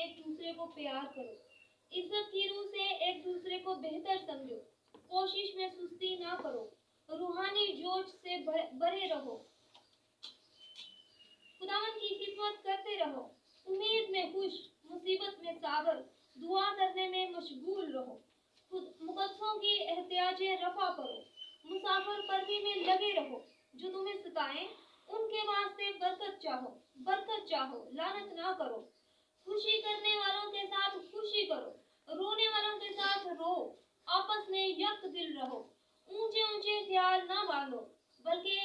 एक दूसरे को प्यार करो, इज्जत की रूह से एक दूसरे को बेहतर समझो, कोशिश में सुस्ती ना करो, रूहानी जोश से भरे रहो, खुदावन की खिदमत करते रहो, उम्मीद में खुश, मुसीबत में साबर, दुआ करने में मशगूल रहो, मुकद्दसों की एहतियाजें रफा करो, मुसाफिर परवी में लगे रहो, जो तुम्हें सताएं उनके वास्ते बरकत चाहो, लानत ना करो, खुशी करने वालों के साथ खुशी करो, रोने वालों के साथ रो, आपस में यक दिल रहो, ऊंचे ऊंचे ख्याल ना बांधो, बल्कि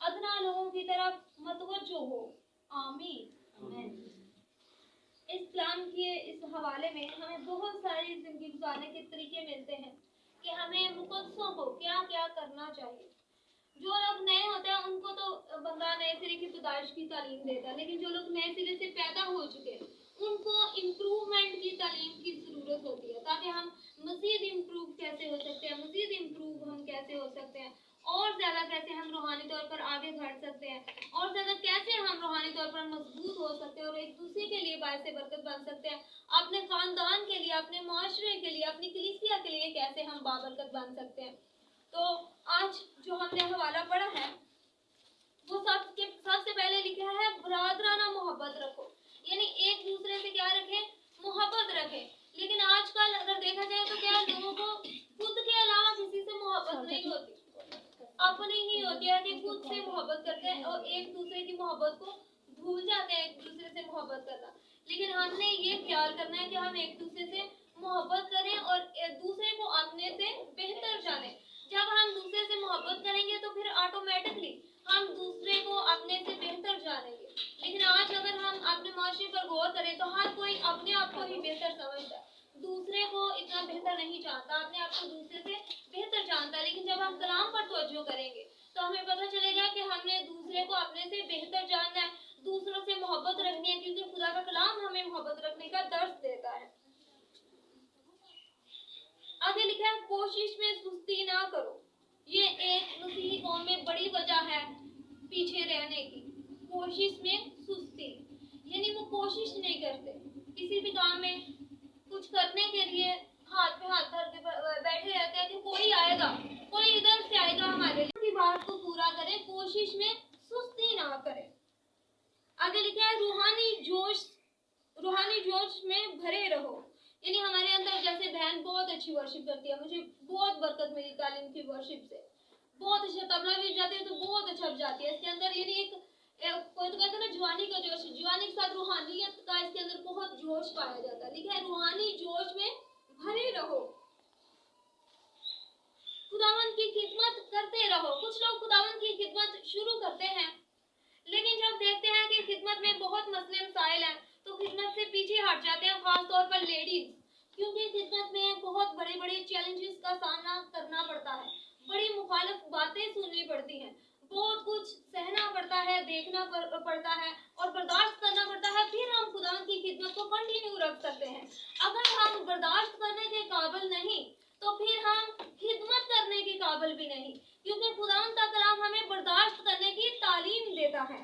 अदना लोगों की तरफ मतवज्जो हो। आमीन। इस कलाम के इस हवाले में हमें बहुत सारी जिंदगी गुजारने के तरीके मिलते हैं कि हमें मुकद्दसों को क्या क्या करना चाहिए। जो लोग नए होते हैं उनको तो बंदा नए सिरे की पैदाइश की तालीम देता है, लेकिन जो लोग नए सिरे से पैदा हो चुके हैं उनको इम्प्रूवमेंट की तालीम की ज़रूरत होती है, ताकि हम मज़ीद इम्प्रूव कैसे हो सकते हैं, मज़ीद इम्प्रूव हम कैसे हो सकते हैं, और ज़्यादा कैसे हम रूहानी तौर पर आगे बढ़ सकते हैं, और ज़्यादा कैसे हम रूहानी तौर पर मजबूत हो सकते हैं और एक दूसरे के लिए बायस बरकत बन सकते हैं, अपने ख़ानदान के लिए, अपने माशरे के लिए, अपनी कलीसिया के लिए कैसे हम बाबरकत बन सकते हैं। तो आज जो हमने हवाला पढ़ा है वो सबसे पहले लिखा है बरादराना मोहब्बत रखो, यानी एक दूसरे से क्या रखें, मोहब्बत रखें। लेकिन आजकल अगर देखा जाए तो क्या लोगों को खुद के अलावा किसी से मोहब्बत नहीं होती, अपनी ही होती है कि खुद से मोहब्बत करते हैं और एक दूसरे की मोहब्बत को भूल जाते हैं, एक दूसरे से मोहब्बत करना। लेकिन हमने ये ख्याल करना है कि हम एक दूसरे से मोहब्बत करें और एक दूसरे को अपने से बेहतर जाने। जब हम दूसरे से मोहब्बत करेंगे तो फिर ऑटोमेटिकली हम दूसरे को अपने से बेहतर जानेंगे। लेकिन आज अगर हम अपने माशरे पर गौर करें तो हर कोई अपने आप को ही बेहतर समझता है, दूसरे को इतना बेहतर नहीं जानता, अपने आप को दूसरे से बेहतर जानता है। लेकिन जब हम कलाम पर तवज्जो करेंगे तो हमें पता चलेगा कि हमने दूसरे को अपने से बेहतर जानना है, दूसरों से मोहब्बत रखनी है, क्योंकि खुदा का कलाम हमें मोहब्बत रखने का दर्स देता है। आगे लिखा है कोशिश में सुस्ती ना करो। ये एक मसीही कौम में बड़ी वजह है पीछे रहने की, कोशिश में सुस्ती, यानी वो कोशिश नहीं करते किसी भी काम में कुछ करने के लिए, हाथ पे हाथ धर के बैठे रहते हैं कि कोई आएगा, कोई इधर से आएगा हमारे लिए, की बात को पूरा करे, कोशिश में सुस्ती ना करे। आगे लिखा है रूहानी जोश में भरे रहो, यानी हमारे अंदर जैसे बहन बहुत अच्छी वर्शिप करती है, मुझे बहुत बरकत मिली तालीम की वर्शिप से, बहुत अच्छा तबला भी जाती है तो बहुत अच्छा बजाती है। इसके अंदर यानी एक कोई तो कहता है ना जवानी का जोश, जवानी के साथ रूहानियत का इसके अंदर बहुत जोश पाया जाता है। लिखा है रूहानी जोश में भरे रहो, खुदावन की खिदमत करते रहो। कुछ लोग खुदावन की खिदमत शुरू करते हैं लेकिन जब देखते हैं कि खिदमत में बहुत मसले मसाइल हैं तो खिदमत से पीछे हट जाते हैं, खास तौर पर लेडीज, क्योंकि खिदमत में बहुत बड़े बड़े चैलेंजेस का सामना करना पड़ता है, बड़ी मुखालिफ बातें सुननी पड़ती हैं, बहुत कुछ सहना पड़ता है, देखना पड़ता है और बर्दाश्त करना पड़ता है, फिर हम खुदा की खिदमत को कंटिन्यू रख सकते हैं। अगर हम बर्दाश्त करने के काबिल नहीं तो फिर हम खिदमत करने के काबिल भी नहीं, क्योंकि खुदा का कलाम हमें बर्दाश्त करने की तालीम देता है।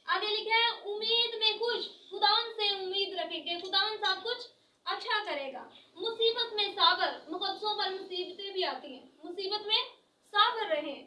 आगे लिखा है उम्मीद में खुश, खुदावन से उम्मीद रखेंगे, खुदावन सब कुछ अच्छा करेगा। मुसीबत में साबर, मुकद्दसों पर मुसीबतें भी आती हैं, मुसीबत में साबर रहें।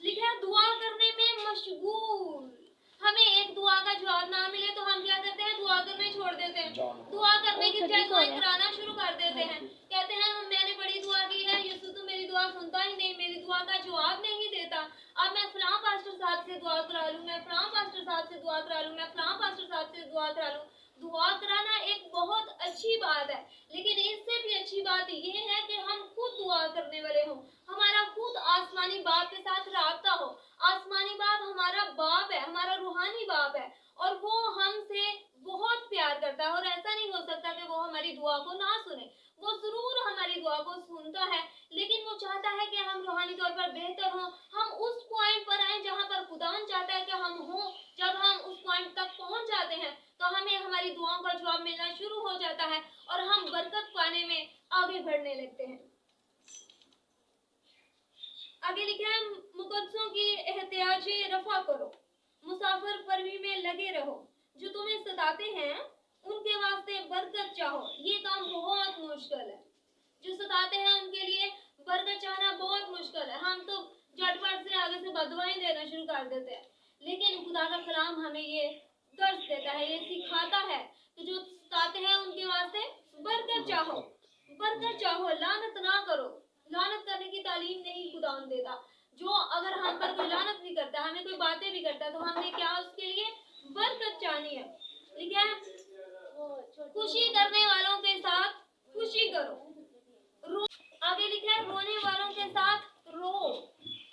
लिखा है दुआ करने में मशगूल, हमें एक दुआ का जवाब ना मिले तो हम क्या करते हैं, दुआ करने छोड़ देते हैं, दुआ करने की बजाय दुआएं कराना शुरू कर देते हैं, कहते हैं मैंने बड़ी दुआ की है, यीशु तो मेरी दुआ सुनता ही नहीं, मेरी दुआ का जवाब नहीं देता, अब मैं फलां पास्टर साहब से दुआ करा लूं, मैं फलां पास्टर साहब से दुआ करा लूं, मैं फलां पास्टर साहब से दुआ करा लूं। दुआ कराना एक बहुत अच्छी बात है, लेकिन इससे भी अच्छी बात यह है कि हम खुद दुआ करने वाले हों, हमारा खुद आसमानी बाप के साथ राब्ता हो। आसमानी बाप हमारा बाप है, हमारा रूहानी बाप है और वो हमसे बहुत प्यार करता है और ऐसा नहीं हो सकता कि वो हमारी दुआ को ना सुने, वो जरूर हमारी दुआ को सुनता है, लेकिन वो चाहता है कि हम रूहानी तौर पर बेहतर हों, हम उस पॉइंट पर आए जहाँ पर खुदावन चाहता है कि हम हों। जब हम उस पॉइंट तक पहुँच जाते हैं तो हमें हमारी दुआओं का जवाब मिलना शुरू हो जाता है और हम बरकत पाने में आगे बढ़ने लगते हैं। आगे लिखा है मुकद्दसों की एहतियाजें रफा करो, मुसाफिर परवी में लगे रहो। जो तुम्हें सताते हैं उनके वास्ते बरकत चाहो। ये काम बहुत मुश्किल है। जो सताते हैं उनके लिए बरकत चाहना बहुत मुश्किल है। हम तो झटपट से आगे से बदुआएं देना शुरू कर देते हैं, लेकिन खुदा का कलाम हमें ये दर्श देता है, ये सिखाता है कि जो सताते हैं उनके वास्ते बरकत चाहो, बरकत चाहो, लानत ना करो। लानत करने की तालीम नहीं खुदा देता। जो अगर हम पर कोई लानत भी करता है, हमें कोई बातें भी करता है, तो हमने क्या उसके लिए बरकत चाहनी है। ठीक है, खुशी करने वालों के साथ खुशी करो। आगे लिखा है रोने वालों के साथ रो।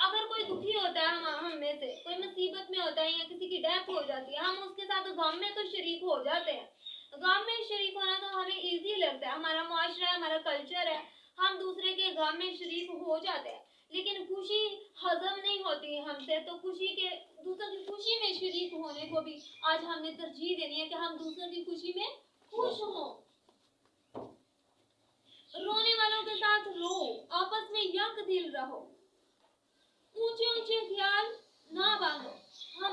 अगर कोई दुखी होता है, हम में से कोई मुसीबत में होता है या किसी की डेथ हो जाती है, हम उसके साथ गम में तो शरीक हो जाते हैं। गम में शरीक होना तो हमें इजी लगता है, हमारा मुआशरा है, हमारा कल्चर है, हम दूसरे के गम में शरीक हो जाते हैं। लेकिन खुशी हजम नहीं होती है हमसे, तो खुशी के दूसरों की खुशी में शरीक होने को भी आज हमने तरजीह देनी है कि हम दूसरों की खुशी में खुश हों। रोने वालों के साथ रो, आपस में यक दिल रहो, ऊंचे ऊंचे ख्याल ना बांधो।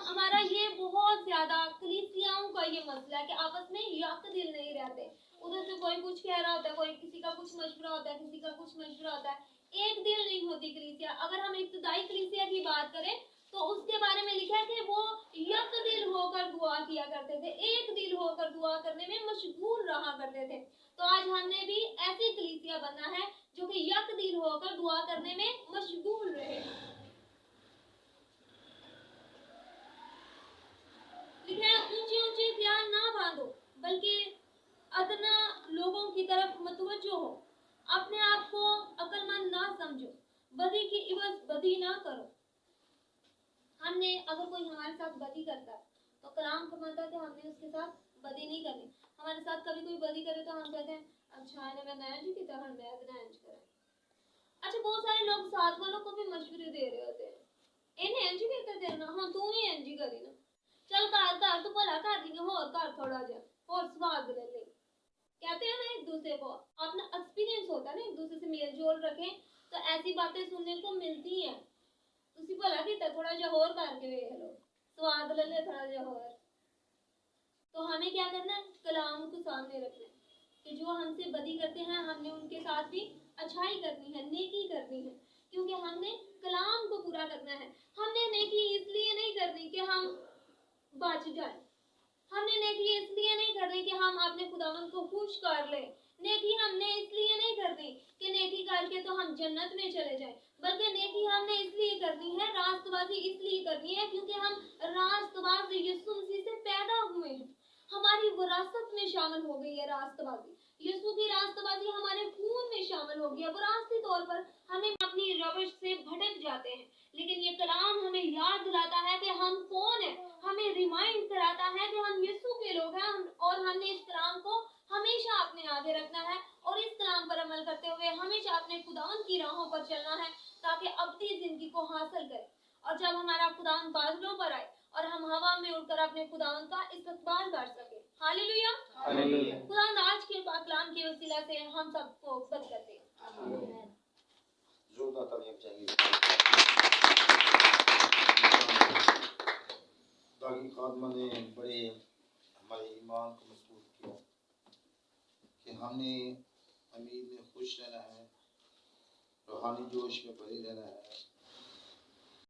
हमारा ये बहुत ज्यादा कलीसियाओं का ये मसला है कि आपस में यक दिल नहीं रहते। उधर से कोई कुछ कह रहा होता है, कोई किसी का कुछ मशवरा होता है, किसी का कुछ मशवरा होता है, एक दिल नहीं होती कलीसिया। अगर हम इब्तदाई कलीसिया की बात करें तो उसके बारे में लिखा है कि वो यक दिल होकर दुआ किया करते थे, एक दिल होकर दुआ करने में मशगूल रहा करते थे। तो आज हमने भी ऐसी कलीसिया बनना है जो कि यक दिल होकर दुआ करने में मशगूल रहे। लिखा है ऊंचे ऊंचे ख्याल ना बांधो, बल्कि अदना लोगों की तरफ मतवज्जो हो। अपने आप को अक्लमंद ना समझो, बदी की इवज बदी ना करो। हमने अगर कोई हमारे साथ बदी करता है तो कलाम फरमाता है कि हमने उसके साथ बदी नहीं करनी। हमारे साथ कभी कोई बदी करे तो हम कहते हैं अच्छा इन्हें मैं नैंज की तरह मैं नैंज करें। अच्छा, बहुत सारे लोग साथ वालों को भी मशवरे दे रहे होते हैं, इन्हें इंज करके देना, हाँ तू ही इंज करी ना, चल कर तू भला कर दी होर कर थोड़ा जा और स्वाद ले ले। कहते हैं ना एक दूसरे को, अपना एक्सपीरियंस होता है ना, एक दूसरे से मेल जोल रखें तो ऐसी बातें सुनने को मिलती हैं। तुसी भला कीता थोड़ा जा होर करके वेख लो, स्वाद ले ले थोड़ा जा होर। तो हमें क्या करना है, कलाम को सामने रखना है कि जो हमसे बदी करते हैं हमने उनके साथ भी अच्छाई करनी है, नेकी करनी है, क्योंकि हमने कलाम को पूरा करना है। हमने नेकी इसलिए नहीं करनी कि हम बच जाए, हमने नेकी इसलिए नहीं करनी कि हम अपने खुदावंद को खुश कर लें। नेकी हमने इसलिए नहीं करनी कि नेकी करके तो हम जन्नत में चले जाएं, बल्कि नेकी हमने इसलिए करनी है, रास्तबाजी इसलिए करनी है क्योंकि हम रास्तबाज यीशु मसीह से पैदा हुए हैं। हमारी विरासत में शामिल हो गई है रास्तबाजी, यीशु की रास्तबाजी हमारे खून में शामिल हो गई है। विरासती तौर पर हमें अपनी रविश से भटक जाते हैं, लेकिन ये कलाम हमें याद दिलाता है कि हम कौन है, हमें रिमाइंड कराता है कि हम यीशु के लोग हैं और हमने इस कलाम को हमेशा अपने आगे रखना है और इस कलाम पर अमल करते हुए हमेशा अपने खुदावंद की राहों पर चलना है ताकि अब्दी जिंदगी को हासिल करें। और जब हमारा खुदावंद बादलों पर आए और हम हवा में उड़कर अपने खुदावंद का इस्तकबाल कर सके। Hallelujah, hallelujah. खुदावंद आज के कलाम के वसीला से हम सबको बरकत दे। आमीन। जोरदार तालियां चाहिए ताकि खात्मा ने बड़े हमारे ईमान को मजबूत किया कि हमने अमीर में खुश रहना है, रूहानी जोश में भरे रहना है,